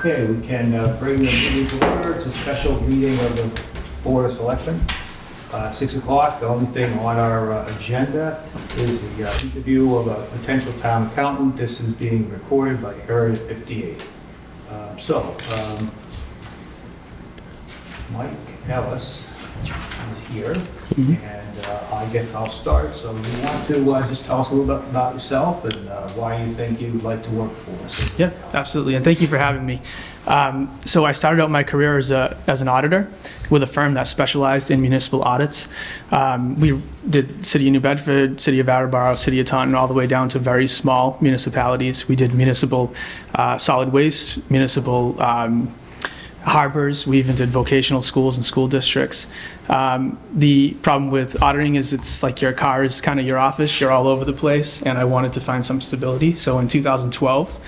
Okay, we can bring the meeting to order. It's a special meeting of the Board of Selectmen. 6 o'clock, the only thing on our agenda is the interview of a potential town accountant. This is being recorded by Area 58. Mike Ellis is here, and I guess I'll start. So you want to just tell us a little bit about yourself and why you think you'd like to work for us? Yeah, absolutely, and thank you for having me. So I started out my career as an auditor with a firm that specialized in municipal audits. We did City of New Bedford, City of Attleboro, City of Taunton, all the way down to very small municipalities. We did municipal solid waste, municipal harbors. We even did vocational schools and school districts. The problem with auditing is it's like your car is kind of your office. You're all over the place, and I wanted to find some stability. So in 2012,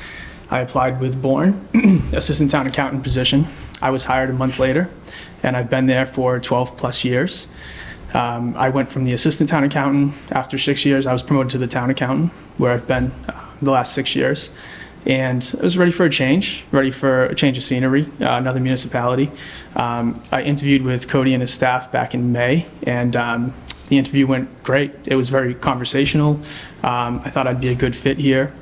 I applied with Bourne, assistant town accountant position. I was hired a month later, and I've been there for 12 plus years. I went from the assistant town accountant. After 6 years, I was promoted to the town accountant, where I've been the last 6 years. And I was ready for a change of scenery, another municipality. I interviewed with Cody and his staff back in May, and the interview went great. It was very conversational. I thought I'd be a good fit here.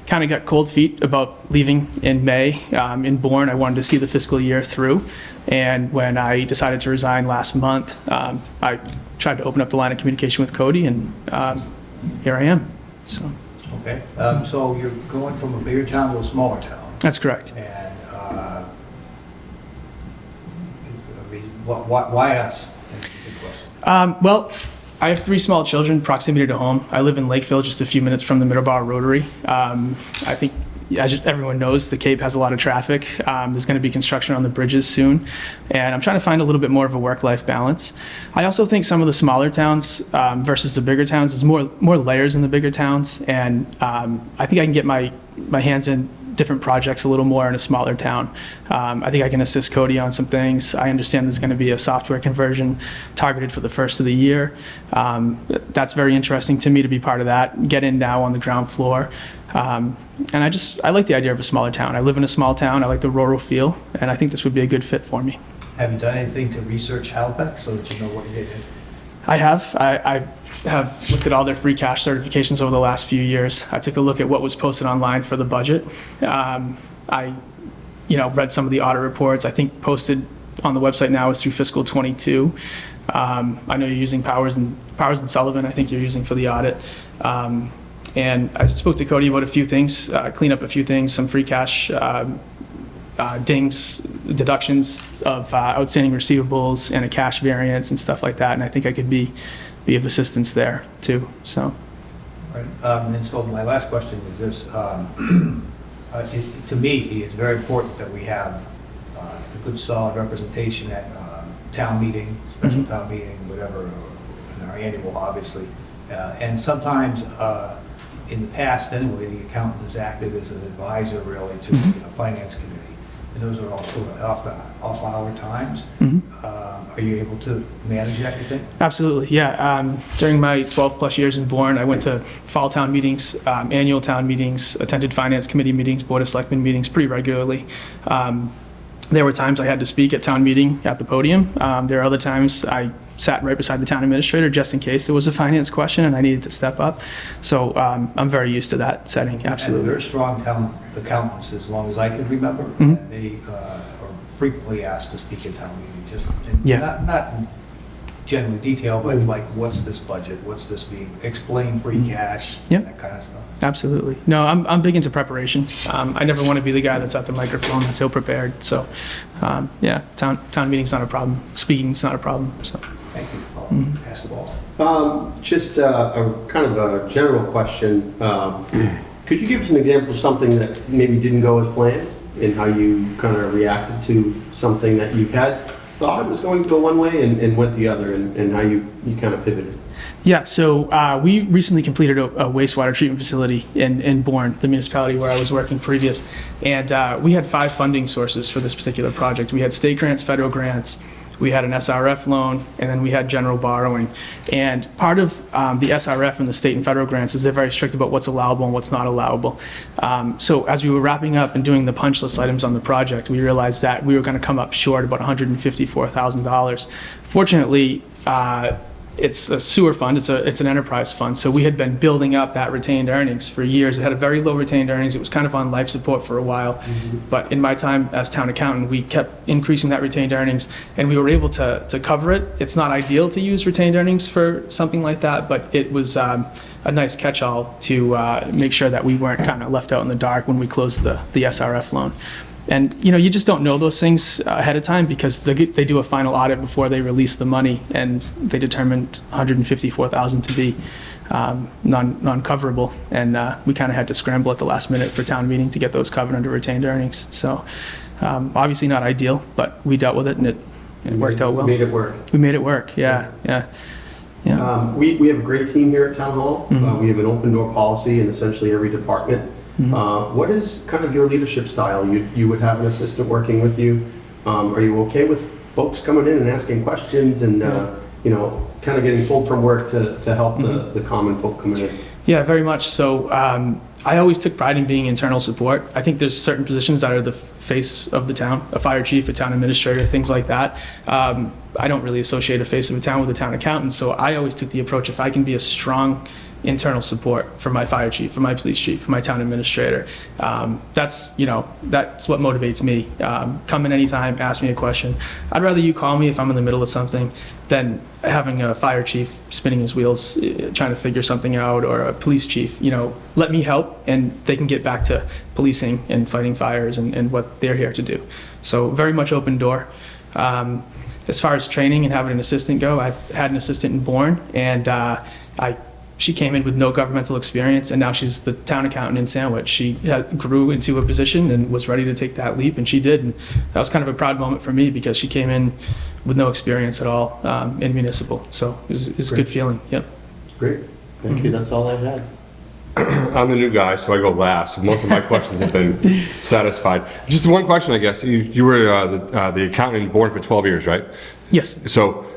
Kind of got cold feet about leaving in May. In Bourne, I wanted to see the fiscal year through. And when I decided to resign last month, I tried to open up the line of communication with Cody, and here I am. So. Okay, so you're going from a bigger town to a smaller town. That's correct. And why us? Good question. Well, I have 3 small children, proximity to home. I live in Lakeville, just a few minutes from the Middleborough Rotary. I think, as everyone knows, the Cape has a lot of traffic. There's going to be construction on the bridges soon, and I'm trying to find a little bit more of a work-life balance. I also think some of the smaller towns versus the bigger towns, there's more layers in the bigger towns, and I think I can get my hands in different projects a little more in a smaller town. I think I can assist Cody on some things. I understand there's going to be a software conversion targeted for the first of the year. That's very interesting to me to be part of that, get in now on the ground floor. And I like the idea of a smaller town. I live in a small town. I like the rural feel, and I think this would be a good fit for me. Have you done anything to research Halifax so that you know what you did? I have. I have looked at all their free cash certifications over the last few years. I took a look at what was posted online for the budget. I read some of the audit reports. I think posted on the website now is through fiscal 22. I know you're using Powers and Sullivan. I think you're using for the audit. And I spoke to Cody about a few things, clean up a few things, some free cash dings, deductions of outstanding receivables and a cash variance and stuff like that. And I think I could be of assistance there too. So. Right. And so my last question is this: to me, it's very important that we have a good, solid representation at town meeting, special town meeting, whatever, in our annual, obviously. And sometimes, in the past, anyway, the accountant has acted as an advisor, really, to the finance committee. And those are all sort of off-hour times. Are you able to manage that, you think? Absolutely, yeah. During my 12-plus years in Bourne, I went to fall town meetings, annual town meetings, attended finance committee meetings, board of selectmen meetings pretty regularly. There were times I had to speak at town meeting at the podium. There are other times I sat right beside the town administrator just in case there was a finance question and I needed to step up. So I'm very used to that setting, absolutely. And very strong town accountants, as long as I can remember. And they are frequently asked to speak at town meeting, not in general detail, but like, what's this budget? What's this mean? Explain free cash, that kind of stuff. Absolutely. No, I'm big into preparation. I never want to be the guy that's at the microphone that's ill prepared. So, town meeting's not a problem. Speaking's not a problem. So. Thank you. I'll pass the ball. Just a kind of a general question. Could you give us an example of something that maybe didn't go as planned and how you kind of reacted to something that you had thought it was going to go one way and went the other, and how you kind of pivoted? Yeah, so we recently completed a wastewater treatment facility in Bourne, the municipality where I was working previous, and we had 5 funding sources for this particular project. We had state grants, federal grants, we had an SRF loan, and then we had general borrowing. And part of the SRF and the state and federal grants is they're very strict about what's allowable and what's not allowable. So as we were wrapping up and doing the punch list items on the project, we realized that we were going to come up short about $154,000. Fortunately, it's a sewer fund, it's an enterprise fund, so we had been building up that retained earnings for years. It had a very low retained earnings. It was kind of on life support for a while. But in my time as town accountant, we kept increasing that retained earnings, and we were able to cover it. It's not ideal to use retained earnings for something like that, but it was a nice catch-all to make sure that we weren't kind of left out in the dark when we closed the SRF loan. And, you know, you just don't know those things ahead of time because they do a final audit before they release the money, and they determined $154,000 to be non-coverable. And we kind of had to scramble at the last minute for town meeting to get those covered under retained earnings. So obviously not ideal, but we dealt with it, and it worked out well. Made it work. We made it work, yeah. We have a great team here at Town Hall. We have an open door policy in essentially every department. What is kind of your leadership style? You would have an assistant working with you. Are you okay with folks coming in and asking questions and, you know, kind of getting pulled from work to help the common folk coming in? Yeah, very much so. I always took pride in being internal support. I think there's certain positions that are the face of the town, a fire chief, a town administrator, things like that. I don't really associate a face of a town with a town accountant, so I always took the approach, if I can be a strong internal support for my fire chief, for my police chief, for my town administrator. That's what motivates me. Come in anytime, ask me a question. I'd rather you call me if I'm in the middle of something than having a fire chief spinning his wheels, trying to figure something out, or a police chief. You know, let me help, and they can get back to policing and fighting fires and what they're here to do. So very much open door. As far as training and having an assistant go, I've had an assistant in Bourne, and she came in with no governmental experience, and now she's the town accountant in Sandwich. She grew into a position and was ready to take that leap, and she did. And that was kind of a proud moment for me because she came in with no experience at all in municipal. So it was a good feeling. Yep. Great. Thank you. That's all I had. I'm the new guy, so I go last. Most of my questions have been satisfied. Just one question, I guess. You were the accountant in Bourne for 12 years, right? Yes. So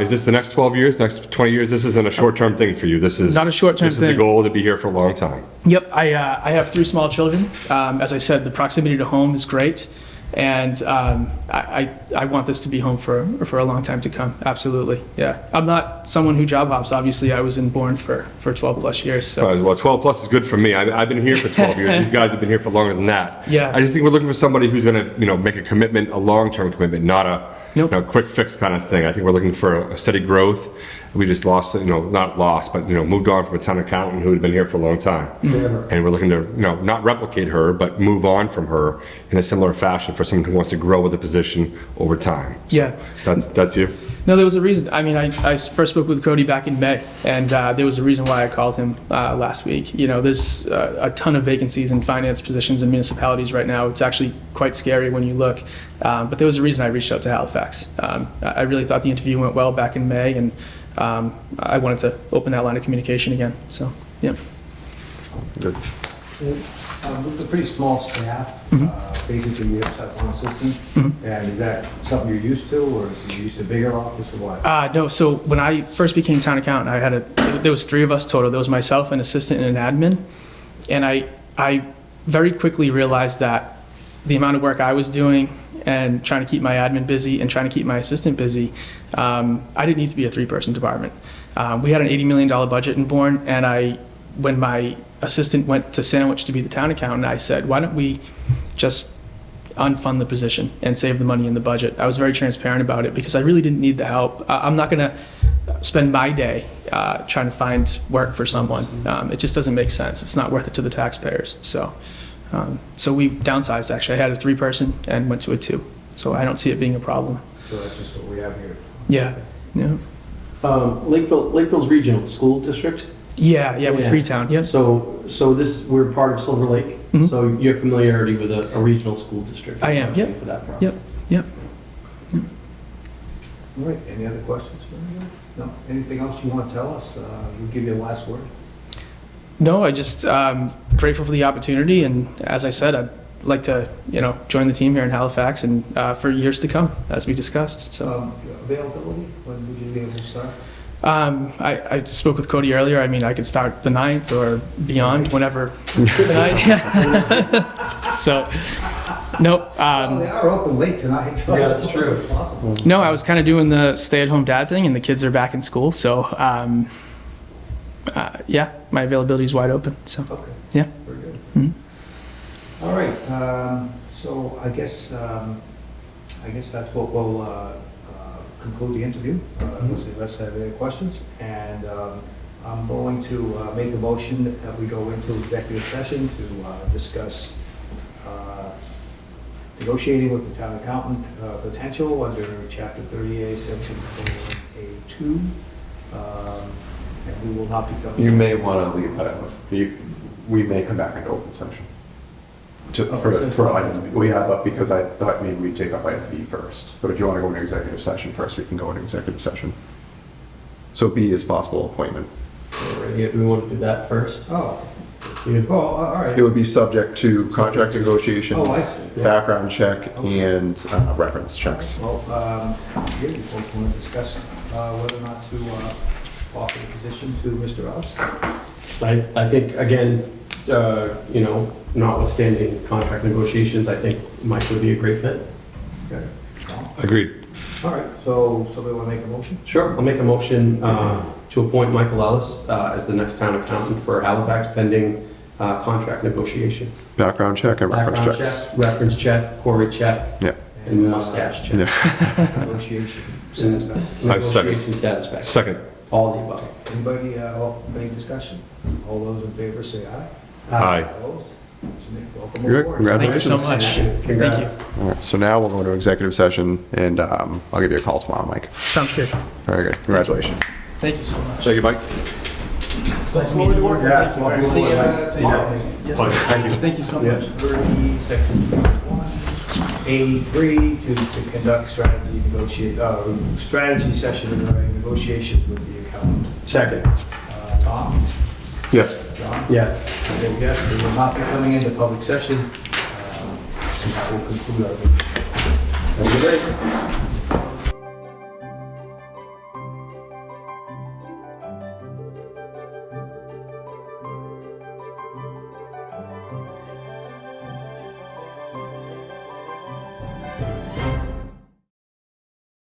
is this the next 12 years, next 20 years? This isn't a short-term thing for you. This is not a short-term thing. This is the goal, to be here for a long time. Yep. I have 3 small children. As I said, the proximity to home is great. And I want this to be home for a long time to come. Absolutely, yeah. I'm not someone who job hops. Obviously, I was in Bourne for 12 plus years. So. Well, 12 plus is good for me. I've been here for 12 years. These guys have been here for longer than that. Yeah. I just think we're looking for somebody who's going to, make a commitment, a long-term commitment, not a quick fix kind of thing. I think we're looking for a steady growth. We just lost, not lost, but, moved on from a town accountant who had been here for a long time. Mm-hmm. And we're looking to, not replicate her, but move on from her in a similar fashion for someone who wants to grow with the position over time. So yeah. That's you? No, there was a reason. I mean, I first spoke with Cody back in May, and there was a reason why I called him last week. There's a ton of vacancies in finance positions in municipalities right now. It's actually quite scary when you look. But there was a reason I reached out to Halifax. I really thought the interview went well back in May, and I wanted to open that line of communication again. So, yeah. Good. With a pretty small staff, basically you just have one assistant, and is that something you're used to, or is you used to bigger office, or what? No, so when I first became town accountant, there was 3 of us total. There was myself, an assistant, and an admin, and I very quickly realized that the amount of work I was doing and trying to keep my admin busy and trying to keep my assistant busy, I didn't need to be a 3-person department. We had an $80 million budget in Bourne, and when my assistant went to Sandwich to be the town accountant, I said, why don't we just unfund the position and save the money in the budget? I was very transparent about it because I really didn't need the help. I'm not going to spend my day trying to find work for someone. It just doesn't make sense. It's not worth it to the taxpayers. So we've downsized, actually. I had a 3-person and went to a 2. So I don't see it being a problem. So that's just what we have here. Yeah. Lakeville's regional school district? Yeah, with Freetown, yeah. So we're part of Silver Lake, so you have familiarity with a regional school district? I am, yep. For that process? Yep. All right, any other questions for me? No, anything else you want to tell us? We'll give you the last word. No, I just grateful for the opportunity, and as I said, like to, join the team here in Halifax and for years to come, as we discussed. So Availability, when would you be able to start? I spoke with Cody earlier. I mean, I could start the 9th or beyond whenever tonight. So, nope. They are open late tonight, so Yeah, that's true. it's possible. No, I was kind of doing the stay-at-home dad thing, and the kids are back in school. So, yeah, my availability is wide open. So, Okay. yeah. Very good. Mhm. All right, so I guess that's what we'll conclude the interview, unless I have any questions. And I'm going to make a motion that we go into executive session to discuss negotiating with the town accountant potential under Chapter 30A, Section 41A2. And we will not be coming. You may want to leave that. We may come back into open session. For item B. Yeah, but because I thought maybe we'd take up item B first. But if you want to go into executive session first, we can go into executive session. So B is possible appointment. We want to do that first. Oh, You- all right. It would be subject to contract negotiations, Oh, I see. background check, and reference checks. Well, here we both want to discuss whether or not to offer the position to Mr. Rouse. I think, again, notwithstanding contract negotiations, I think Mike would be a great fit. Okay. Agreed. All right, so somebody want to make a motion? Sure, I'll make a motion to appoint Michael Ellis as the next town accountant for Halifax pending contract negotiations. Background check and reference Background checks. check, reference check, Corey check, Yeah. and mustache check. Yeah. Negotiation. satisfaction. I second. Negotiation satisfaction. Second. All the above. Anybody, any discussion? All those in favor say aye. Aye. Opposed? Welcome Good. aboard. Thank you so Congratulations. much. Congrats. Thank you. All right, so now we'll go into executive session, and I'll give you a call tomorrow, Mike. Sounds good. Very good. Congratulations. Thank you so much. Thank you, Mike. It's nice meeting you. Yeah. Thank you very See much. ya tomorrow. Yes, Thank you. Thank you so Yeah. much. 30, section 1A3 to conduct strategy session regarding negotiations with the accountant. Second. Tom? Yes. John? Yes. Yes, we will not be coming into public session. And that will conclude our meeting. Have a good day.